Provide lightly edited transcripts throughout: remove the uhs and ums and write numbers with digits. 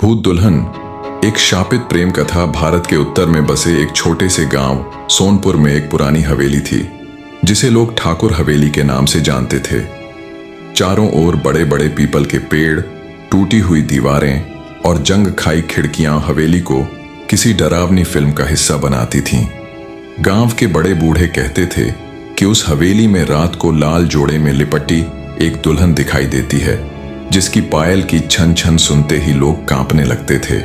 भूत दुल्हन एक शापित प्रेम कथा भारत के उत्तर में बसे एक छोटे से गांव सोनपुर में एक पुरानी हवेली थी जिसे लोग ठाकुर हवेली के नाम से जानते थे। चारों ओर बड़े बड़े पीपल के पेड़, टूटी हुई दीवारें और जंग खाई खिड़कियां हवेली को किसी डरावनी फिल्म का हिस्सा बनाती थीं। गांव के बड़े बूढ़े कहते थे कि उस हवेली में रात को लाल जोड़े में लिपटी एक दुल्हन दिखाई देती है जिसकी पायल की छन छन सुनते ही लोग कांपने लगते थे।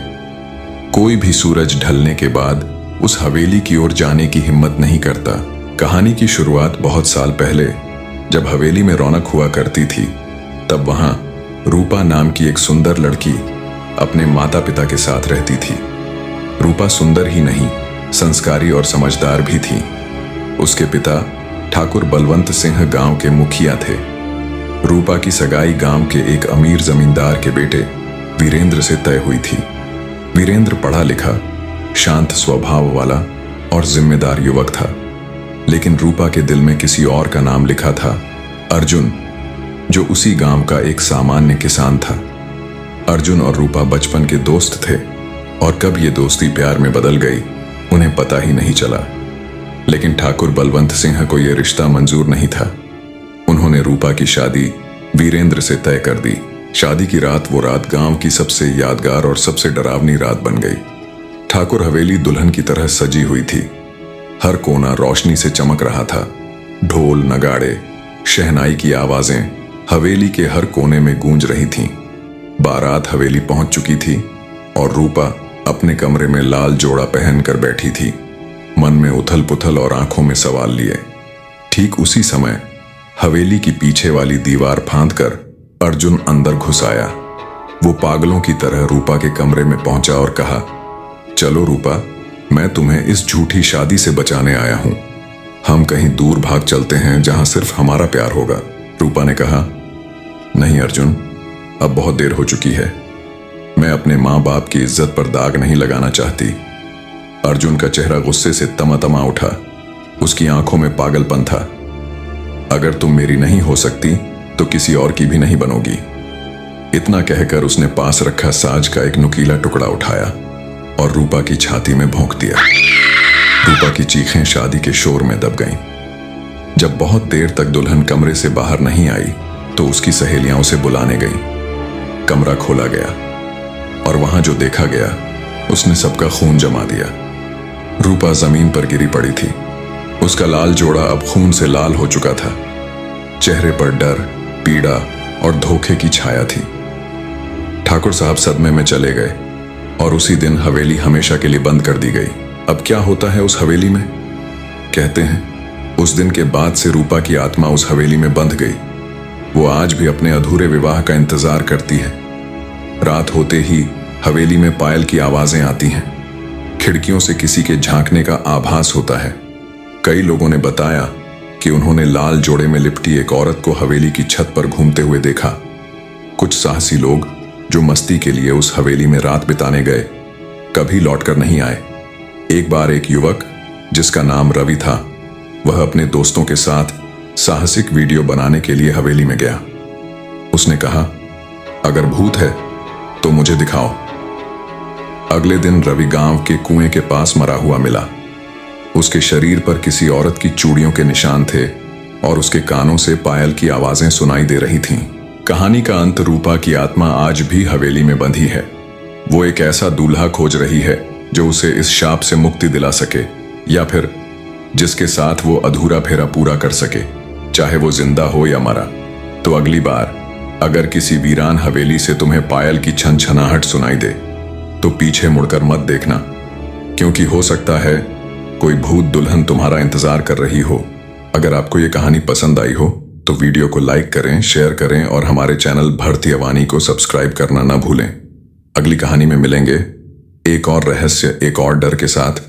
कोई भी सूरज ढलने के बाद उस हवेली की ओर जाने की हिम्मत नहीं करता। कहानी की शुरुआत बहुत साल पहले जब हवेली में रौनक हुआ करती थी, तब वहां रूपा नाम की एक सुंदर लड़की अपने माता पिता के साथ रहती थी। रूपा सुंदर ही नहीं, संस्कारी और समझदार भी थी। उसके पिता ठाकुर बलवंत सिंह गांव के मुखिया थे। रूपा की सगाई गांव के एक अमीर जमींदार के बेटे वीरेंद्र से तय हुई थी। वीरेंद्र पढ़ा लिखा, शांत स्वभाव वाला और जिम्मेदार युवक था, लेकिन रूपा के दिल में किसी और का नाम लिखा था, अर्जुन, जो उसी गांव का एक सामान्य किसान था। अर्जुन और रूपा बचपन के दोस्त थे और कब ये दोस्ती प्यार में बदल गई उन्हें पता ही नहीं चला। लेकिन ठाकुर बलवंत सिंह को यह रिश्ता मंजूर नहीं था। उन्होंने रूपा की शादी वीरेंद्र से तय कर दी। शादी की रात वो रात गांव की सबसे यादगार और सबसे डरावनी रात बन गई। ठाकुर हवेली दुल्हन की तरह सजी हुई थी। हर कोना रोशनी से चमक रहा था। ढोल, नगाड़े, शहनाई की आवाजें हवेली के हर कोने में गूंज रही थीं। बारात हवेली पहुंच चुकी थी और रूपा अपने कमरे में लाल जोड़ा पहनकर बैठी थी, मन में उथल पुथल और आंखों में सवाल लिए। ठीक उसी समय हवेली की पीछे वाली दीवार फांदकर अर्जुन अंदर घुस आया। वो पागलों की तरह रूपा के कमरे में पहुंचा और कहा, चलो रूपा, मैं तुम्हें इस झूठी शादी से बचाने आया हूं। हम कहीं दूर भाग चलते हैं जहां सिर्फ हमारा प्यार होगा। रूपा ने कहा, नहीं अर्जुन, अब बहुत देर हो चुकी है। मैं अपने माँ बाप की इज्जत पर दाग नहीं लगाना चाहती। अर्जुन का चेहरा गुस्से से तमा उठा। उसकी आंखों में पागलपन था। अगर तुम मेरी नहीं हो सकती तो किसी और की भी नहीं बनोगी। इतना कहकर उसने पास रखा साज का एक नुकीला टुकड़ा उठाया और रूपा की छाती में भोंक दिया। रूपा की चीखें शादी के शोर में दब गईं। जब बहुत देर तक दुल्हन कमरे से बाहर नहीं आई तो उसकी सहेलियां उसे बुलाने गईं। कमरा खोला गया और वहां जो देखा गया उसने सबका खून जमा दिया। रूपा जमीन पर गिरी पड़ी थी। उसका लाल जोड़ा अब खून से लाल हो चुका था। चेहरे पर डर, पीड़ा और धोखे की छाया थी। ठाकुर साहब सदमे में चले गए और उसी दिन हवेली हमेशा के लिए बंद कर दी गई। अब क्या होता है उस हवेली में? कहते हैं उस दिन के बाद से रूपा की आत्मा उस हवेली में बंध गई। वो आज भी अपने अधूरे विवाह का इंतजार करती है। रात होते ही हवेली में पायल की आवाजें आती हैं। खिड़कियों से किसी के झांकने का आभास होता है। कई लोगों ने बताया कि उन्होंने लाल जोड़े में लिपटी एक औरत को हवेली की छत पर घूमते हुए देखा। कुछ साहसी लोग जो मस्ती के लिए उस हवेली में रात बिताने गए, कभी लौटकर नहीं आए। एक बार एक युवक जिसका नाम रवि था, वह अपने दोस्तों के साथ साहसिक वीडियो बनाने के लिए हवेली में गया। उसने कहा, अगर भूत है तो मुझे दिखाओ। अगले दिन रवि गांव के कुएं के पास मरा हुआ मिला। उसके शरीर पर किसी औरत की चूड़ियों के निशान थे और उसके कानों से पायल की आवाजें सुनाई दे रही थीं। कहानी का अंत रूपा की आत्मा आज भी हवेली में बंधी है। वो एक ऐसा दूल्हा खोज रही है जो उसे इस शाप से मुक्ति दिला सके, या फिर जिसके साथ वो अधूरा फेरा पूरा कर सके, चाहे वो जिंदा हो या मरा। तो अगली बार अगर किसी वीरान हवेली से तुम्हें पायल की छनछनाहट सुनाई दे तो पीछे मुड़कर मत देखना, क्योंकि हो सकता है कोई भूत दुल्हन तुम्हारा इंतजार कर रही हो। अगर आपको ये कहानी पसंद आई हो तो वीडियो को लाइक करें, शेयर करें और हमारे चैनल भरती अवानी को सब्सक्राइब करना ना भूलें। अगली कहानी में मिलेंगे एक और रहस्य, एक और डर के साथ।